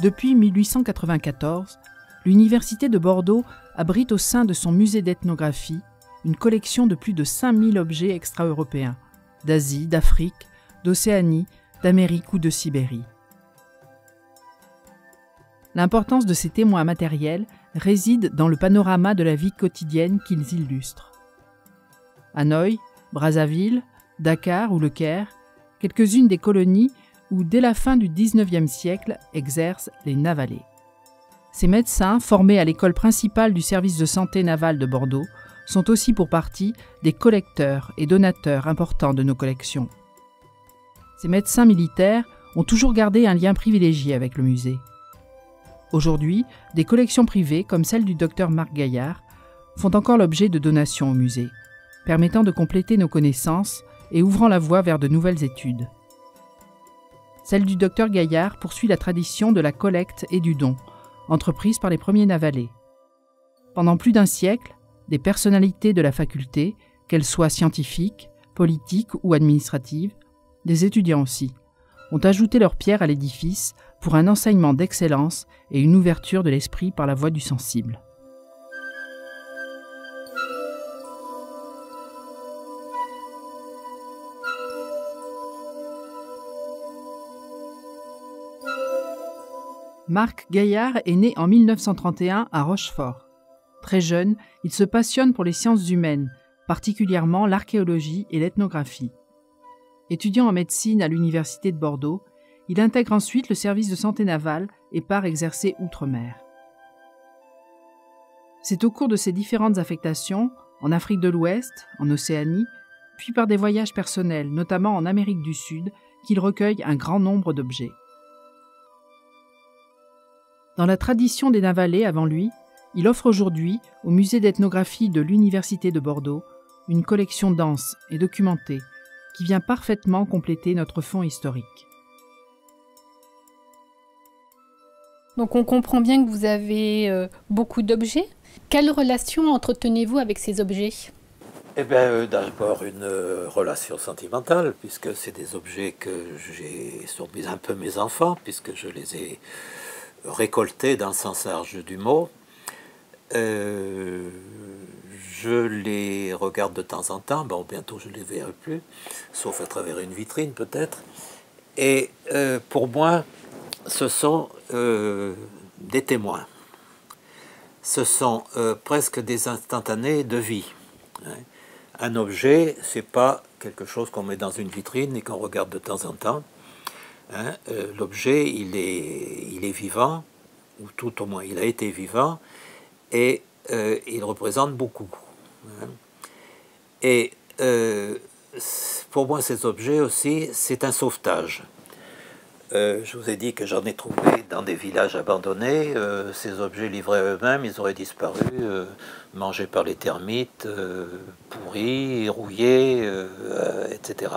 Depuis 1894, l'Université de Bordeaux abrite au sein de son musée d'ethnographie une collection de plus de 5000 objets extra-européens, d'Asie, d'Afrique, d'Océanie, d'Amérique ou de Sibérie. L'importance de ces témoins matériels réside dans le panorama de la vie quotidienne qu'ils illustrent. Hanoï, Brazzaville, Dakar ou Le Caire, quelques-unes des colonies où, dès la fin du XIXe siècle, exercent les navalais. Ces médecins, formés à l'école principale du service de santé naval de Bordeaux, sont aussi pour partie des collecteurs et donateurs importants de nos collections. Ces médecins militaires ont toujours gardé un lien privilégié avec le musée. Aujourd'hui, des collections privées, comme celle du docteur Marc Gaillard, font encore l'objet de donations au musée, permettant de compléter nos connaissances et ouvrant la voie vers de nouvelles études. Celle du docteur Gaillard poursuit la tradition de la collecte et du don, entreprise par les premiers navalais. Pendant plus d'un siècle, des personnalités de la faculté, qu'elles soient scientifiques, politiques ou administratives, des étudiants aussi, ont ajouté leur pierre à l'édifice pour un enseignement d'excellence et une ouverture de l'esprit par la voie du sensible. Marc Gaillard est né en 1931 à Rochefort. Très jeune, il se passionne pour les sciences humaines, particulièrement l'archéologie et l'ethnographie. Étudiant en médecine à l'Université de Bordeaux, il intègre ensuite le service de santé navale et part exercer outre-mer. C'est au cours de ses différentes affectations, en Afrique de l'Ouest, en Océanie, puis par des voyages personnels, notamment en Amérique du Sud, qu'il recueille un grand nombre d'objets. Dans la tradition des navalais avant lui, il offre aujourd'hui, au musée d'ethnographie de l'Université de Bordeaux, une collection dense et documentée qui vient parfaitement compléter notre fond historique. Donc on comprend bien que vous avez beaucoup d'objets. Quelle relation entretenez-vous avec ces objets ? Eh bien, d'abord une relation sentimentale, puisque c'est des objets que j'ai sur un peu mes enfants, puisque je les ai récoltés dans le sens large du mot. Je les regarde de temps en temps, bon, bientôt je ne les verrai plus, sauf à travers une vitrine peut-être. Et pour moi, ce sont des témoins. Ce sont presque des instantanés de vie. Hein. Un objet, c'est pas quelque chose qu'on met dans une vitrine et qu'on regarde de temps en temps. Hein. L'objet, il est vivant, ou tout au moins il a été vivant, et il représente beaucoup. Hein. Et pour moi, ces objets aussi, c'est un sauvetage. Je vous ai dit que j'en ai trouvé dans des villages abandonnés. Ces objets livrés à eux-mêmes, ils auraient disparu, mangés par les termites, pourris, rouillés, etc.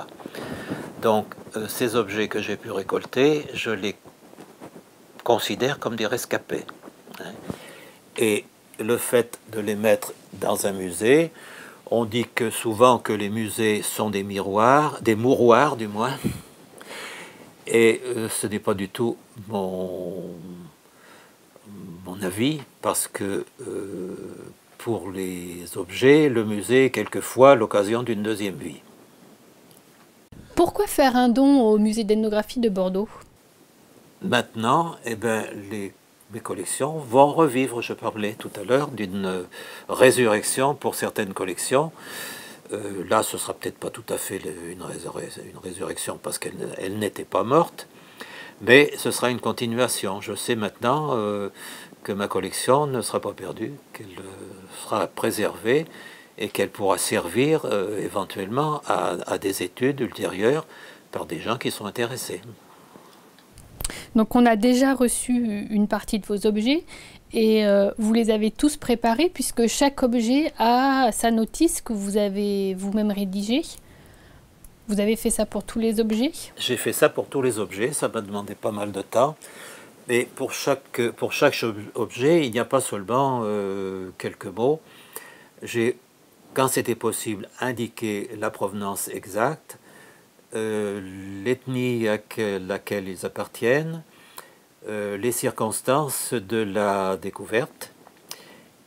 Donc, ces objets que j'ai pu récolter, je les considère comme des rescapés. Hein. Et le fait de les mettre dans un musée, on dit que souvent que les musées sont des miroirs, des mouroirs du moins, et ce n'est pas du tout mon avis, parce que pour les objets, le musée est quelquefois l'occasion d'une deuxième vie. Pourquoi faire un don au musée d'ethnographie de Bordeaux ? Maintenant, eh ben, mes collections vont revivre. Je parlais tout à l'heure d'une résurrection pour certaines collections. Là, ce sera peut-être pas tout à fait une résurrection parce qu'elle n'était pas morte, mais ce sera une continuation. Je sais maintenant que ma collection ne sera pas perdue, qu'elle sera préservée et qu'elle pourra servir éventuellement à des études ultérieures par des gens qui sont intéressés. Donc on a déjà reçu une partie de vos objets et vous les avez tous préparés puisque chaque objet a sa notice que vous avez vous-même rédigée. Vous avez fait ça pour tous les objets ? J'ai fait ça pour tous les objets, ça m'a demandé pas mal de temps. Mais pour chaque objet, il n'y a pas seulement quelques mots. J'ai, quand c'était possible, indiqué la provenance exacte, l'ethnie à laquelle ils appartiennent, les circonstances de la découverte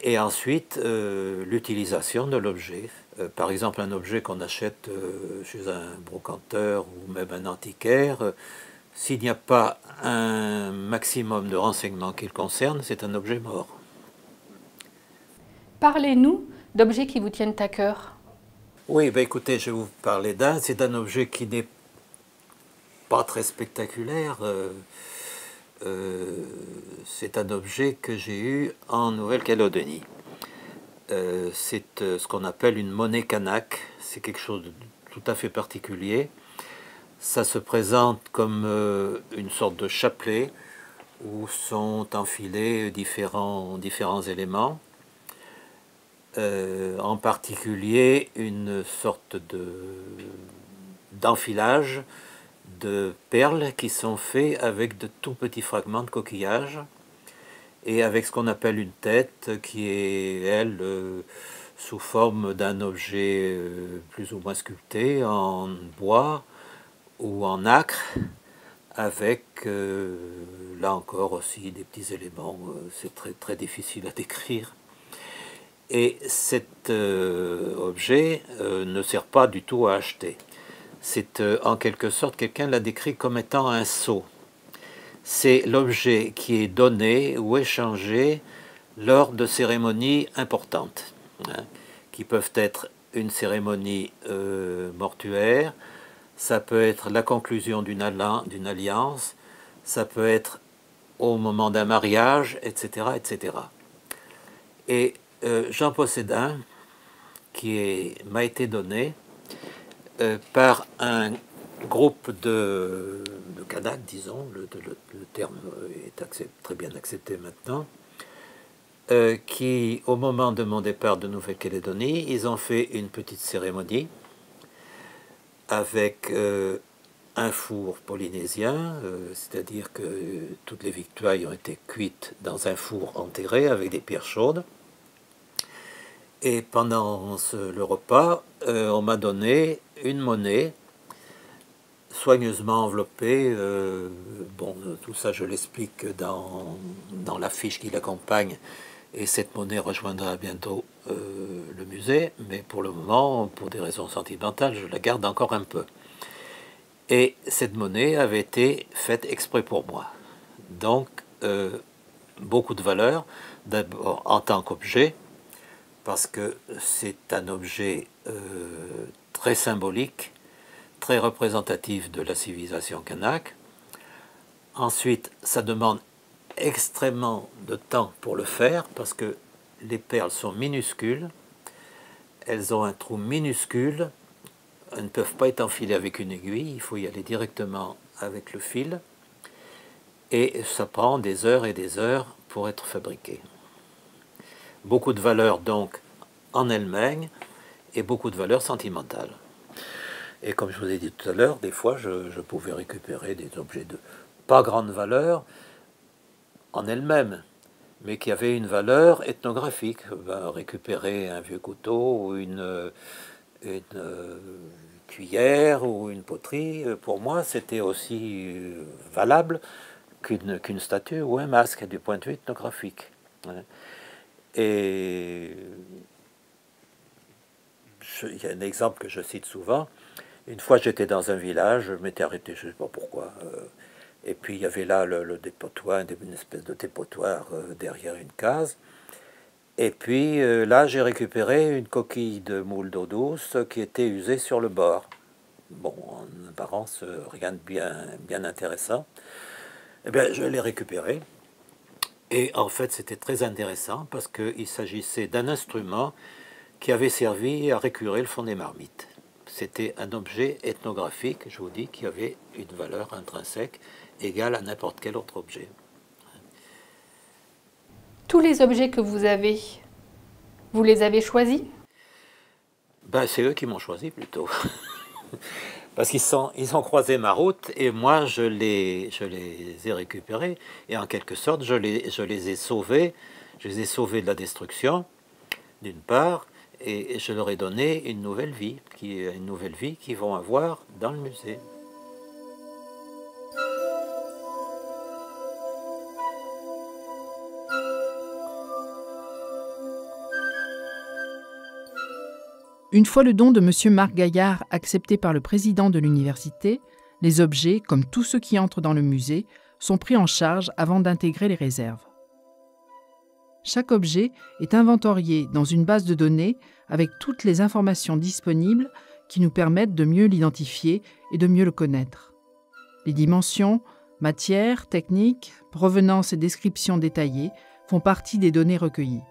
et ensuite l'utilisation de l'objet. Par exemple, un objet qu'on achète chez un brocanteur ou même un antiquaire, s'il n'y a pas un maximum de renseignements qui le concernent, c'est un objet mort. Parlez-nous d'objets qui vous tiennent à cœur. Oui, ben écoutez, je vais vous parler d'un. C'est un objet qui n'est pas très spectaculaire. C'est un objet que j'ai eu en Nouvelle-Calédonie. C'est ce qu'on appelle une monnaie kanak. C'est quelque chose de tout à fait particulier. Ça se présente comme une sorte de chapelet où sont enfilés différents éléments. En particulier une sorte d'enfilage de perles qui sont faits avec de tout petits fragments de coquillage et avec ce qu'on appelle une tête qui est, elle, sous forme d'un objet plus ou moins sculpté en bois ou en nacre avec, là encore aussi, des petits éléments. C'est très, très difficile à décrire. Et cet objet ne sert pas du tout à acheter. C'est en quelque sorte, quelqu'un l'a décrit comme étant un sceau. C'est l'objet qui est donné ou échangé lors de cérémonies importantes, hein, qui peuvent être une cérémonie mortuaire, ça peut être la conclusion d'une alliance, ça peut être au moment d'un mariage, etc., etc. Et j'en possède un qui m'a été donné par un groupe de Kanaks, disons, le terme est très bien accepté maintenant, qui, au moment de mon départ de Nouvelle-Calédonie, ils ont fait une petite cérémonie avec un four polynésien, c'est-à-dire que toutes les victuailles ont été cuites dans un four enterré avec des pierres chaudes. Et pendant le repas, on m'a donné une monnaie soigneusement enveloppée. Bon, tout ça, je l'explique dans la fiche qui l'accompagne. Et cette monnaie rejoindra bientôt le musée. Mais pour le moment, pour des raisons sentimentales, je la garde encore un peu. Et cette monnaie avait été faite exprès pour moi. Donc, beaucoup de valeur, d'abord en tant qu'objet, parce que c'est un objet très symbolique, très représentatif de la civilisation kanak. Ensuite, ça demande extrêmement de temps pour le faire, parce que les perles sont minuscules, elles ont un trou minuscule, elles ne peuvent pas être enfilées avec une aiguille, il faut y aller directement avec le fil, et ça prend des heures et des heures pour être fabriqué. Beaucoup de valeur donc en elle-même et beaucoup de valeur sentimentale. Et comme je vous ai dit tout à l'heure, des fois je pouvais récupérer des objets de pas grande valeur en elle-même, mais qui avaient une valeur ethnographique. Récupérer un vieux couteau ou une cuillère ou une poterie, pour moi c'était aussi valable qu'une statue ou un masque du point de vue ethnographique. Et il y a un exemple que je cite souvent. Une fois j'étais dans un village, je m'étais arrêté, je ne sais pas pourquoi, et puis il y avait là le dépotoir, une espèce de dépotoir derrière une case. Et puis là j'ai récupéré une coquille de moule d'eau douce qui était usée sur le bord. Bon, en apparence, rien de bien intéressant. Eh bien, je l'ai récupéré. Et en fait, c'était très intéressant parce qu'il s'agissait d'un instrument qui avait servi à récurer le fond des marmites. C'était un objet ethnographique, je vous dis, qui avait une valeur intrinsèque égale à n'importe quel autre objet. Tous les objets que vous les avez choisis? Ben, c'est eux qui m'ont choisi plutôt. Parce ils ont croisé ma route et moi je les ai récupérés et en quelque sorte je les ai sauvés. Je les ai sauvés de la destruction d'une part et je leur ai donné une nouvelle vie qu'ils vont avoir dans le musée. Une fois le don de M. Marc Gaillard accepté par le président de l'université, les objets, comme tous ceux qui entrent dans le musée, sont pris en charge avant d'intégrer les réserves. Chaque objet est inventorié dans une base de données avec toutes les informations disponibles qui nous permettent de mieux l'identifier et de mieux le connaître. Les dimensions, matière, technique, provenance et description détaillées font partie des données recueillies.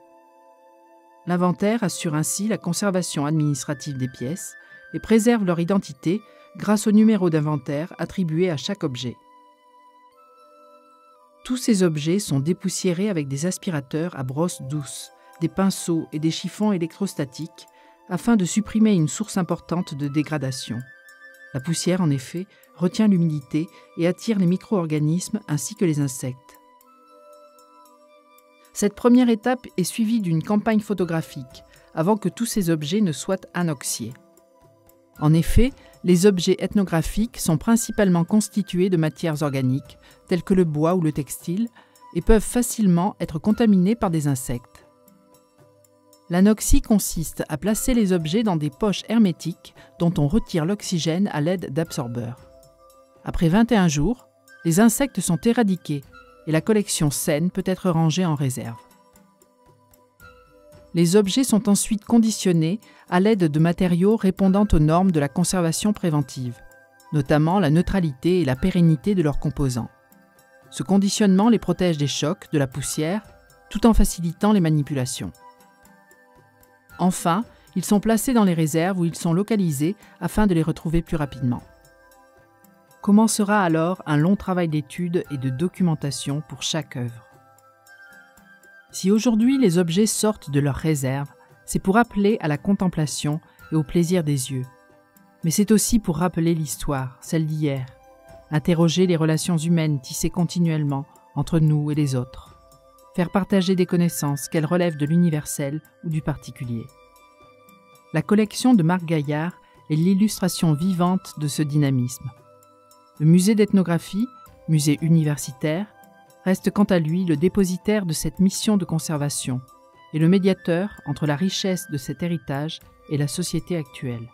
L'inventaire assure ainsi la conservation administrative des pièces et préserve leur identité grâce au numéro d'inventaire attribué à chaque objet. Tous ces objets sont dépoussiérés avec des aspirateurs à brosse douce, des pinceaux et des chiffons électrostatiques afin de supprimer une source importante de dégradation. La poussière, en effet, retient l'humidité et attire les micro-organismes ainsi que les insectes. Cette première étape est suivie d'une campagne photographique avant que tous ces objets ne soient anoxiés. En effet, les objets ethnographiques sont principalement constitués de matières organiques, telles que le bois ou le textile, et peuvent facilement être contaminés par des insectes. L'anoxie consiste à placer les objets dans des poches hermétiques dont on retire l'oxygène à l'aide d'absorbeurs. Après 21 jours, les insectes sont éradiqués et la collection saine peut être rangée en réserve. Les objets sont ensuite conditionnés à l'aide de matériaux répondant aux normes de la conservation préventive, notamment la neutralité et la pérennité de leurs composants. Ce conditionnement les protège des chocs, de la poussière, tout en facilitant les manipulations. Enfin, ils sont placés dans les réserves où ils sont localisés afin de les retrouver plus rapidement. Commencera alors un long travail d'étude et de documentation pour chaque œuvre. Si aujourd'hui les objets sortent de leurs réserves, c'est pour appeler à la contemplation et au plaisir des yeux. Mais c'est aussi pour rappeler l'histoire, celle d'hier, interroger les relations humaines tissées continuellement entre nous et les autres, faire partager des connaissances, qu'elles relèvent de l'universel ou du particulier. La collection de Marc Gaillard est l'illustration vivante de ce dynamisme. Le musée d'ethnographie, musée universitaire, reste quant à lui le dépositaire de cette mission de conservation et le médiateur entre la richesse de cet héritage et la société actuelle.